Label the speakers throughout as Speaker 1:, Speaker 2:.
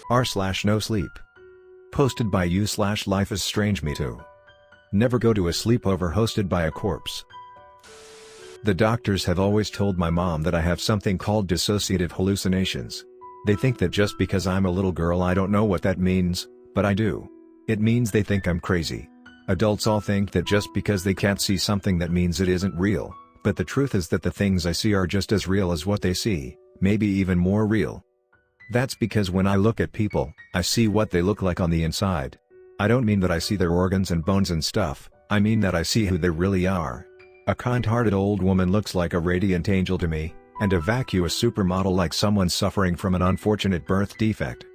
Speaker 1: r/NoSleep. Posted by you/lifeisstrangemetoo. Never go to a sleepover hosted by a corpse. The doctors have always told my mom that I have something called dissociative hallucinations. They think that just because I'm a little girl I don't know what that means, but I do. It means they think I'm crazy. Adults all think that just because they can't see something that means it isn't real, but the truth is that the things I see are just as real as what they see, maybe even more real. That's because when I look at people, I see what they look like on the inside. I don't mean that I see their organs and bones and stuff, I mean that I see who they really are. A kind-hearted old woman looks like a radiant angel to me, and a vacuous supermodel like someone suffering from an unfortunate birth defect.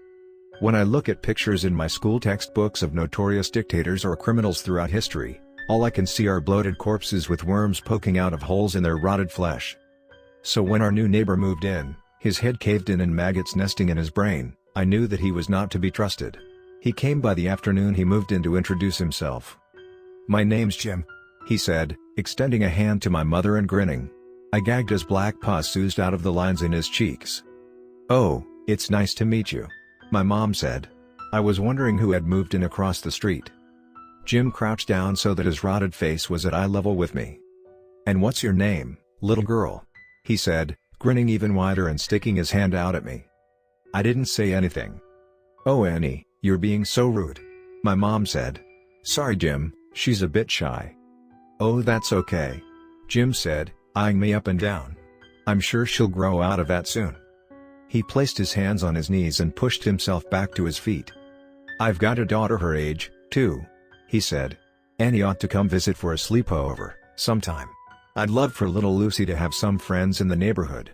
Speaker 1: When I look at pictures in my school textbooks of notorious dictators or criminals throughout history, all I can see are bloated corpses with worms poking out of holes in their rotted flesh. So when our new neighbor moved in, his head caved in and maggots nesting in his brain, I knew that he was not to be trusted. He came by the afternoon he moved in to introduce himself. "My name's Jim," he said, extending a hand to my mother and grinning. I gagged as black pus oozed out of the lines in his cheeks. "Oh, it's nice to meet you," my mom said. I was wondering who had moved in across the street. Jim crouched down so that his rotted face was at eye level with me. "And what's your name, little girl?" he said, grinning even wider and sticking his hand out at me. I didn't say anything. "Oh Annie, you're being so rude," my mom said. "Sorry Jim, she's a bit shy." "Oh that's okay," Jim said, eyeing me up and down. "I'm sure she'll grow out of that soon." He placed his hands on his knees and pushed himself back to his feet. "I've got a daughter her age, too," he said. "Annie ought to come visit for a sleepover, sometime. I'd love for little Lucy to have some friends in the neighborhood."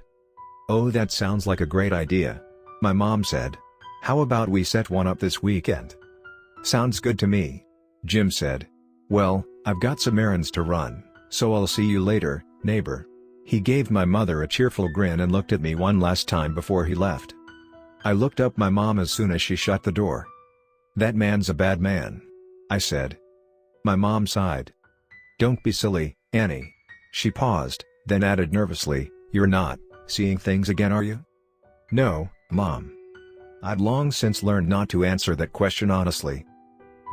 Speaker 1: "Oh that sounds like a great idea," my mom said. "How about we set one up this weekend?" "Sounds good to me," Jim said. "Well, I've got some errands to run, so I'll see you later, neighbor." He gave my mother a cheerful grin and looked at me one last time before he left. I looked up my mom as soon as she shut the door. "That man's a bad man," I said. My mom sighed. "Don't be silly, Annie." She paused, then added nervously, "You're not seeing things again are you?" "No, Mom." I'd long since learned not to answer that question honestly.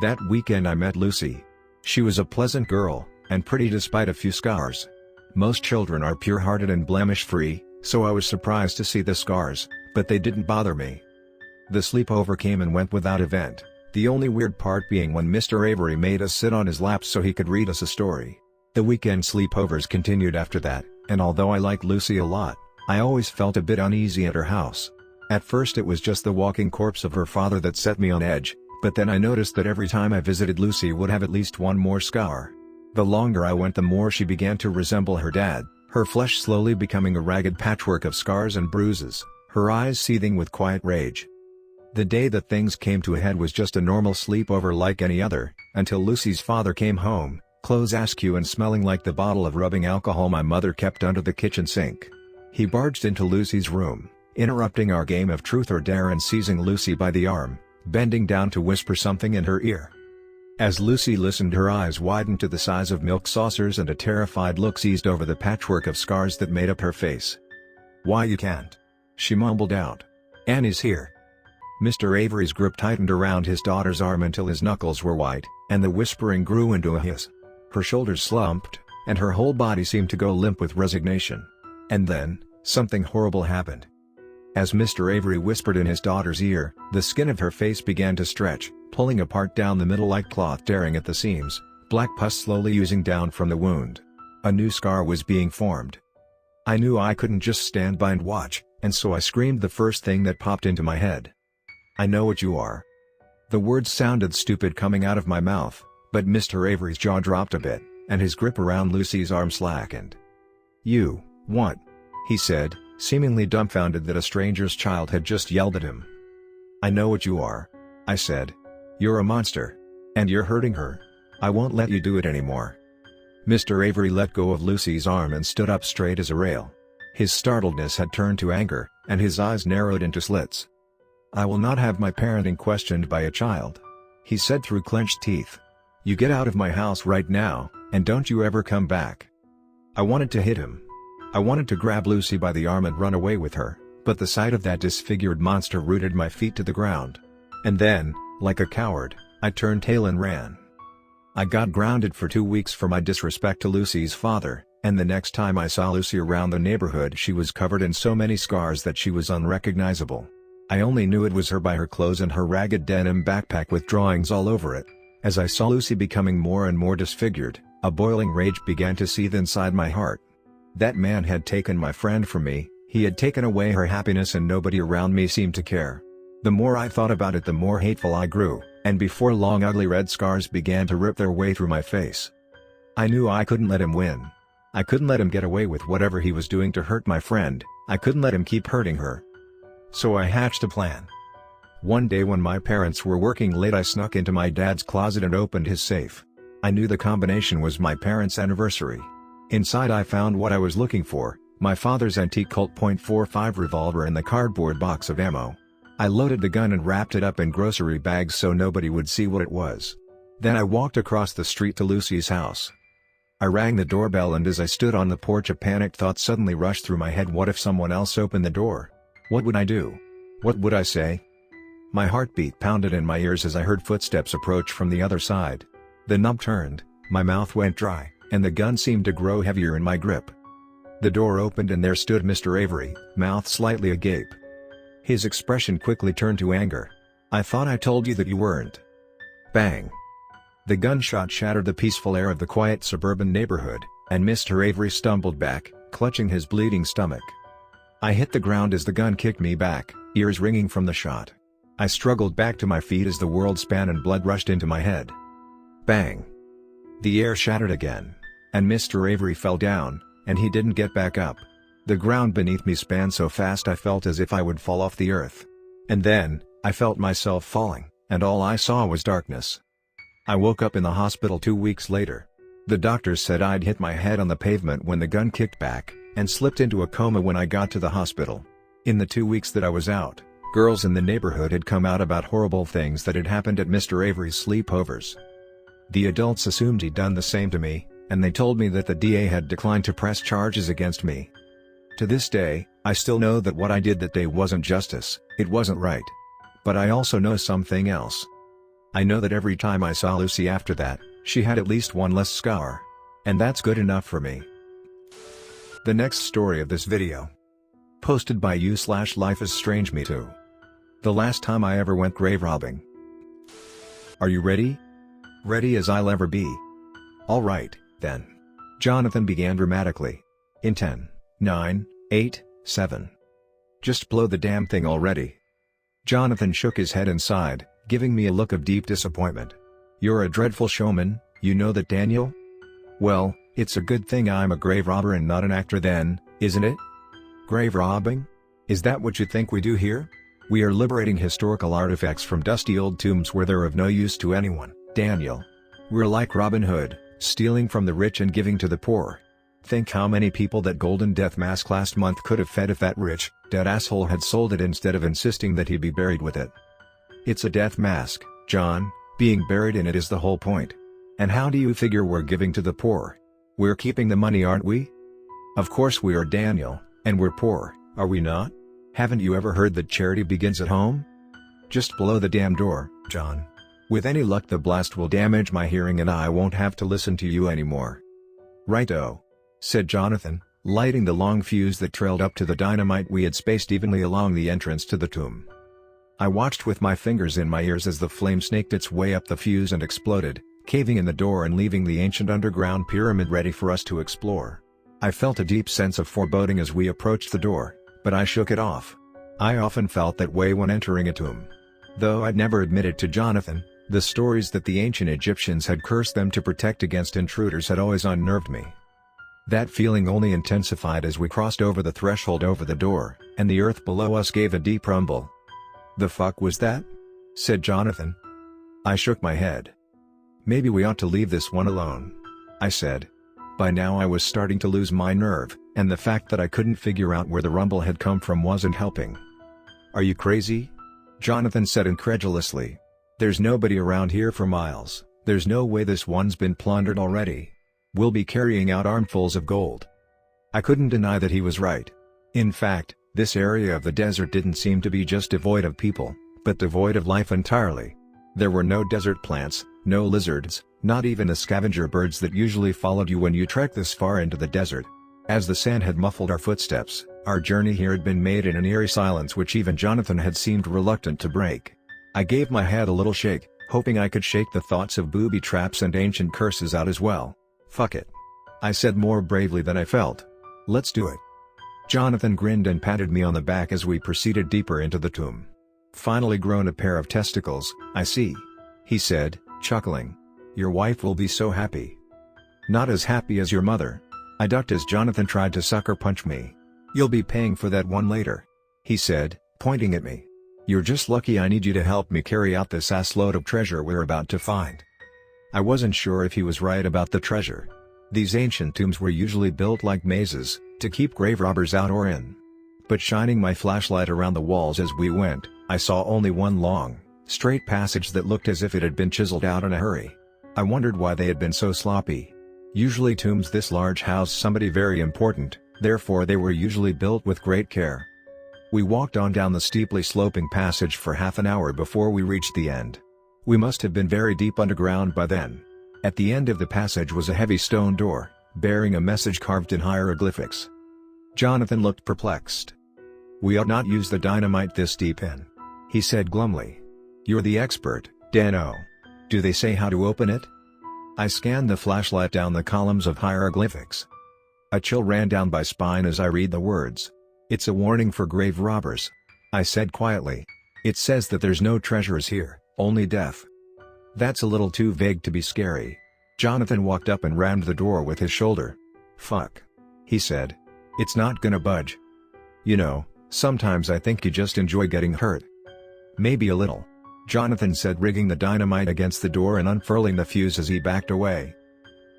Speaker 1: That weekend I met Lucy. She was a pleasant girl, and pretty despite a few scars. Most children are pure-hearted and blemish-free, so I was surprised to see the scars, but they didn't bother me. The sleepover came and went without event, the only weird part being when Mr. Avery made us sit on his lap so he could read us a story. The weekend sleepovers continued after that, and although I liked Lucy a lot, I always felt a bit uneasy at her house. At first it was just the walking corpse of her father that set me on edge, but then I noticed that every time I visited Lucy would have at least one more scar. The longer I went the more she began to resemble her dad, her flesh slowly becoming a ragged patchwork of scars and bruises, her eyes seething with quiet rage. The day that things came to a head was just a normal sleepover like any other, until Lucy's father came home, clothes askew and smelling like the bottle of rubbing alcohol my mother kept under the kitchen sink. He barged into Lucy's room, interrupting our game of truth or dare and seizing Lucy by the arm, bending down to whisper something in her ear. As Lucy listened her eyes widened to the size of milk saucers and a terrified look seized over the patchwork of scars that made up her face. "Why you can't?" she mumbled out. "Annie's here." Mr. Avery's grip tightened around his daughter's arm until his knuckles were white, and the whispering grew into a hiss. Her shoulders slumped, and her whole body seemed to go limp with resignation. And then, something horrible happened. As Mr. Avery whispered in his daughter's ear, the skin of her face began to stretch, pulling apart down the middle like cloth tearing at the seams, black pus slowly oozing down from the wound. A new scar was being formed. I knew I couldn't just stand by and watch, and so I screamed the first thing that popped into my head. "I know what you are." The words sounded stupid coming out of my mouth, but Mr. Avery's jaw dropped a bit, and his grip around Lucy's arm slackened. "You, what?" he said, seemingly dumbfounded that a stranger's child had just yelled at him. "I know what you are," I said. "You're a monster. And you're hurting her. I won't let you do it anymore." Mr. Avery let go of Lucy's arm and stood up straight as a rail. His startledness had turned to anger, and his eyes narrowed into slits. "I will not have my parenting questioned by a child," he said through clenched teeth. "You get out of my house right now, and don't you ever come back." I wanted to hit him. I wanted to grab Lucy by the arm and run away with her, but the sight of that disfigured monster rooted my feet to the ground. And then, like a coward, I turned tail and ran. I got grounded for 2 weeks for my disrespect to Lucy's father, and the next time I saw Lucy around the neighborhood she was covered in so many scars that she was unrecognizable. I only knew it was her by her clothes and her ragged denim backpack with drawings all over it. As I saw Lucy becoming more and more disfigured, a boiling rage began to seethe inside my heart. That man had taken my friend from me, he had taken away her happiness, and nobody around me seemed to care. The more I thought about it, the more hateful I grew, and before long ugly red scars began to rip their way through my face. I knew I couldn't let him win. I couldn't let him get away with whatever he was doing to hurt my friend. I couldn't let him keep hurting her. So I hatched a plan. One day when my parents were working late, I snuck into my dad's closet and opened his safe. I knew the combination was my parents' anniversary. Inside I found what I was looking for, my father's antique Colt .45 revolver and the cardboard box of ammo. I loaded the gun and wrapped it up in grocery bags so nobody would see what it was. Then I walked across the street to Lucy's house. I rang the doorbell, and as I stood on the porch a panicked thought suddenly rushed through my head. What if someone else opened the door? What would I do? What would I say? My heartbeat pounded in my ears as I heard footsteps approach from the other side. The knob turned, my mouth went dry, and the gun seemed to grow heavier in my grip. The door opened and there stood Mr. Avery, mouth slightly agape. His expression quickly turned to anger. "I thought I told you that you weren't." Bang! The gunshot shattered the peaceful air of the quiet suburban neighborhood, and Mr. Avery stumbled back, clutching his bleeding stomach. I hit the ground as the gun kicked me back, ears ringing from the shot. I struggled back to my feet as the world span and blood rushed into my head. Bang! The air shattered again, and Mr. Avery fell down, and he didn't get back up. The ground beneath me span so fast I felt as if I would fall off the earth. And then, I felt myself falling, and all I saw was darkness. I woke up in the hospital 2 weeks later. The doctors said I'd hit my head on the pavement when the gun kicked back, and slipped into a coma when I got to the hospital. In the 2 weeks that I was out, girls in the neighborhood had come out about horrible things that had happened at Mr. Avery's sleepovers. The adults assumed he'd done the same to me, and they told me that the DA had declined to press charges against me. To this day, I still know that what I did that day wasn't justice, it wasn't right. But I also know something else. I know that every time I saw Lucy after that, she had at least one less scar. And that's good enough for me. The next story of this video. Posted by you/lifeisstrangemetoo. The last time I ever went grave robbing. Are you ready? Ready as I'll ever be. Alright, then. Jonathan began dramatically. In 10, 9, 8, 7. Just blow the damn thing already. Jonathan shook his head and sighed, giving me a look of deep disappointment. You're a dreadful showman, you know that, Daniel? Well, it's a good thing I'm a grave robber and not an actor then, isn't it? Grave robbing? Is that what you think we do here? We are liberating historical artifacts from dusty old tombs where they're of no use to anyone, Daniel. We're like Robin Hood, stealing from the rich and giving to the poor. Think how many people that golden death mask last month could have fed if that rich, dead asshole had sold it instead of insisting that he be buried with it. It's a death mask, John, being buried in it is the whole point. And how do you figure we're giving to the poor? We're keeping the money, aren't we? Of course we are, Daniel, and we're poor, are we not? Haven't you ever heard that charity begins at home? Just blow the damn door, John. With any luck the blast will damage my hearing and I won't have to listen to you anymore. Righto, said Jonathan, lighting the long fuse that trailed up to the dynamite we had spaced evenly along the entrance to the tomb. I watched with my fingers in my ears as the flame snaked its way up the fuse and exploded, caving in the door and leaving the ancient underground pyramid ready for us to explore. I felt a deep sense of foreboding as we approached the door, but I shook it off. I often felt that way when entering a tomb. Though I'd never admit it to Jonathan, the stories that the ancient Egyptians had cursed them to protect against intruders had always unnerved me. That feeling only intensified as we crossed over the threshold over the door, and the earth below us gave a deep rumble. The fuck was that? Said Jonathan. I shook my head. Maybe we ought to leave this one alone, I said. By now I was starting to lose my nerve, and the fact that I couldn't figure out where the rumble had come from wasn't helping. Are you crazy? Jonathan said incredulously. There's nobody around here for miles, there's no way this one's been plundered already. We'll be carrying out armfuls of gold. I couldn't deny that he was right. In fact, This area of the desert didn't seem to be just devoid of people, but devoid of life entirely. There were no desert plants, no lizards, not even the scavenger birds that usually followed you when you trekked this far into the desert. As the sand had muffled our footsteps, our journey here had been made in an eerie silence which even Jonathan had seemed reluctant to break. I gave my head a little shake, hoping I could shake the thoughts of booby traps and ancient curses out as well. "Fuck it," I said more bravely than I felt. "Let's do it." Jonathan grinned and patted me on the back as we proceeded deeper into the tomb. "Finally grown a pair of testicles, I see," he said, chuckling. "Your wife will be so happy." "Not as happy as your mother." I ducked as Jonathan tried to sucker punch me. "You'll be paying for that one later," he said, pointing at me. "You're just lucky I need you to help me carry out this assload of treasure we're about to find." I wasn't sure if he was right about the treasure. These ancient tombs were usually built like mazes, to keep grave robbers out or in. But shining my flashlight around the walls as we went, I saw only one long, straight passage that looked as if it had been chiseled out in a hurry. I wondered why they had been so sloppy. Usually tombs this large house somebody very important, therefore they were usually built with great care. We walked on down the steeply sloping passage for half an hour before we reached the end. We must have been very deep underground by then. At the end of the passage was a heavy stone door, bearing a message carved in hieroglyphics. Jonathan looked perplexed. "We ought not use the dynamite this deep in," he said glumly. "You're the expert, Dano. Do they say how to open it?" I scanned the flashlight down the columns of hieroglyphics. A chill ran down my spine as I read the words. "It's a warning for grave robbers," I said quietly. "It says that there's no treasures here, only death." "That's a little too vague to be scary." Jonathan walked up and rammed the door with his shoulder. "Fuck," he said. "It's not gonna budge." "You know, sometimes I think you just enjoy getting hurt." "Maybe a little," Jonathan said, rigging the dynamite against the door and unfurling the fuse as he backed away.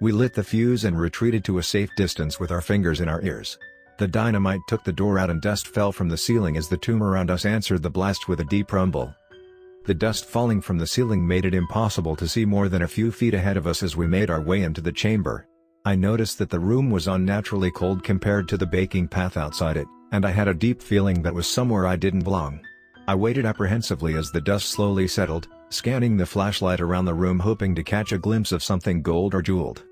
Speaker 1: We lit the fuse and retreated to a safe distance with our fingers in our ears. The dynamite took the door out and dust fell from the ceiling as the tomb around us answered the blast with a deep rumble. The dust falling from the ceiling made it impossible to see more than a few feet ahead of us as we made our way into the chamber. I noticed that the room was unnaturally cold compared to the baking path outside it, and I had a deep feeling that was somewhere I didn't belong. I waited apprehensively as the dust slowly settled, scanning the flashlight around the room hoping to catch a glimpse of something gold or jeweled.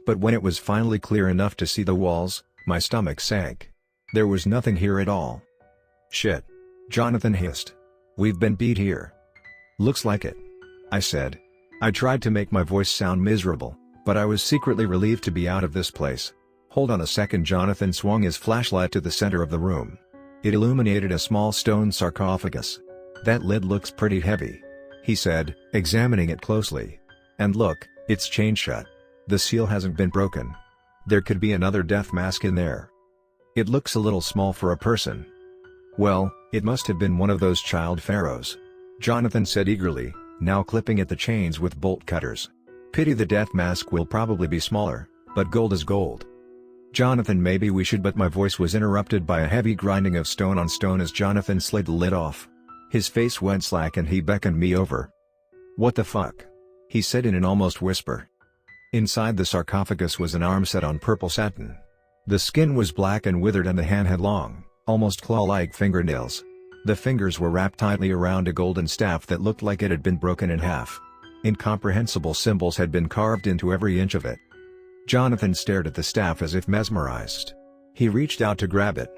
Speaker 1: But when it was finally clear enough to see the walls, my stomach sank. There was nothing here at all. "Shit," Jonathan hissed. "We've been beat here." "Looks like it," I said. I tried to make my voice sound miserable, but I was secretly relieved to be out of this place. "Hold on a second." Jonathan swung his flashlight to the center of the room. It illuminated a small stone sarcophagus. "That lid looks pretty heavy," he said, examining it closely. "And look, it's chained shut. The seal hasn't been broken. There could be another death mask in there. It looks a little small for a person." "Well, it must have been one of those child pharaohs," Jonathan said eagerly, now clipping at the chains with bolt cutters. "Pity the death mask will probably be smaller, but gold is gold." "Jonathan, maybe we should," but my voice was interrupted by a heavy grinding of stone on stone as Jonathan slid the lid off. His face went slack and he beckoned me over. "What the fuck?" he said in an almost whisper. Inside the sarcophagus was an arm set on purple satin. The skin was black and withered and the hand had long, almost claw-like fingernails. The fingers were wrapped tightly around a golden staff that looked like it had been broken in half. Incomprehensible symbols had been carved into every inch of it. Jonathan stared at the staff as if mesmerized. He reached out to grab it.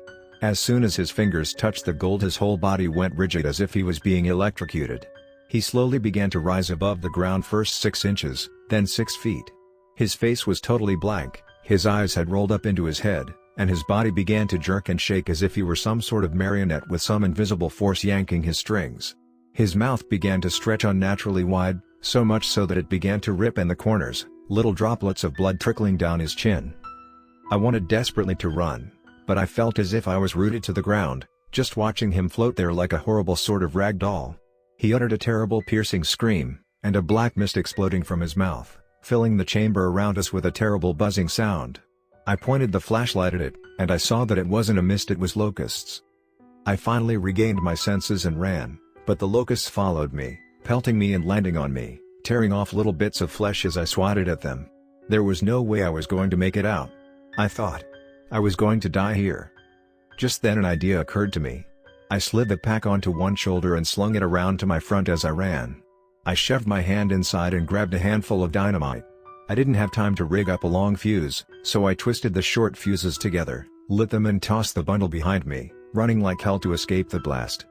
Speaker 1: As soon as his fingers touched the gold, his whole body went rigid as if he was being electrocuted. He slowly began to rise above the ground, first 6 inches, then 6 feet. His face was totally blank, his eyes had rolled up into his head, and his body began to jerk and shake as if he were some sort of marionette with some invisible force yanking his strings. His mouth began to stretch unnaturally wide, so much so that it began to rip in the corners, little droplets of blood trickling down his chin. I wanted desperately to run, but I felt as if I was rooted to the ground, just watching him float there like a horrible sort of rag doll. He uttered a terrible piercing scream, and a black mist exploding from his mouth, filling the chamber around us with a terrible buzzing sound. I pointed the flashlight at it, and I saw that it wasn't a mist, it was locusts. I finally regained my senses and ran, but the locusts followed me, pelting me and landing on me, tearing off little bits of flesh as I swatted at them. There was no way I was going to make it out. I thought I was going to die here. Just then an idea occurred to me. I slid the pack onto one shoulder and slung it around to my front as I ran. I shoved my hand inside and grabbed a handful of dynamite. I didn't have time to rig up a long fuse, so I twisted the short fuses together, lit them and tossed the bundle behind me, running like hell to escape the blast.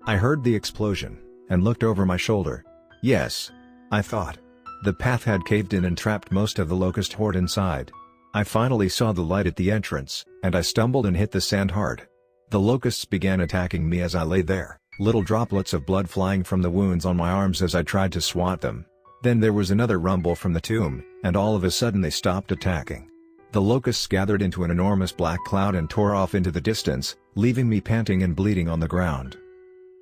Speaker 1: I heard the explosion, and looked over my shoulder. Yes, I thought. The path had caved in and trapped most of the locust horde inside. I finally saw the light at the entrance, and I stumbled and hit the sand hard. The locusts began attacking me as I lay there, little droplets of blood flying from the wounds on my arms as I tried to swat them. Then there was another rumble from the tomb, and all of a sudden they stopped attacking. The locusts gathered into an enormous black cloud and tore off into the distance, leaving me panting and bleeding on the ground.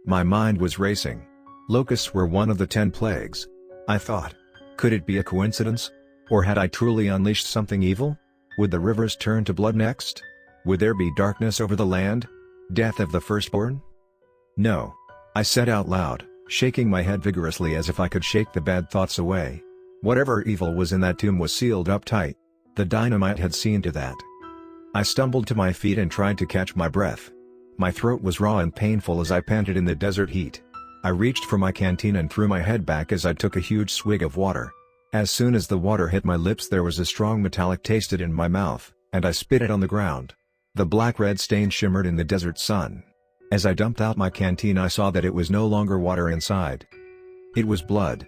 Speaker 1: My mind was racing. Locusts were one of the 10 plagues. I thought. Could it be a coincidence? Or had I truly unleashed something evil? Would the rivers turn to blood next? Would there be darkness over the land? Death of the firstborn? No. I said out loud, shaking my head vigorously as if I could shake the bad thoughts away. Whatever evil was in that tomb was sealed up tight. The dynamite had seen to that. I stumbled to my feet and tried to catch my breath. My throat was raw and painful as I panted in the desert heat. I reached for my canteen and threw my head back as I took a huge swig of water. As soon as the water hit my lips there was a strong metallic taste in my mouth, and I spit it on the ground. The black-red stain shimmered in the desert sun. As I dumped out my canteen I saw that it was no longer water inside. It was blood.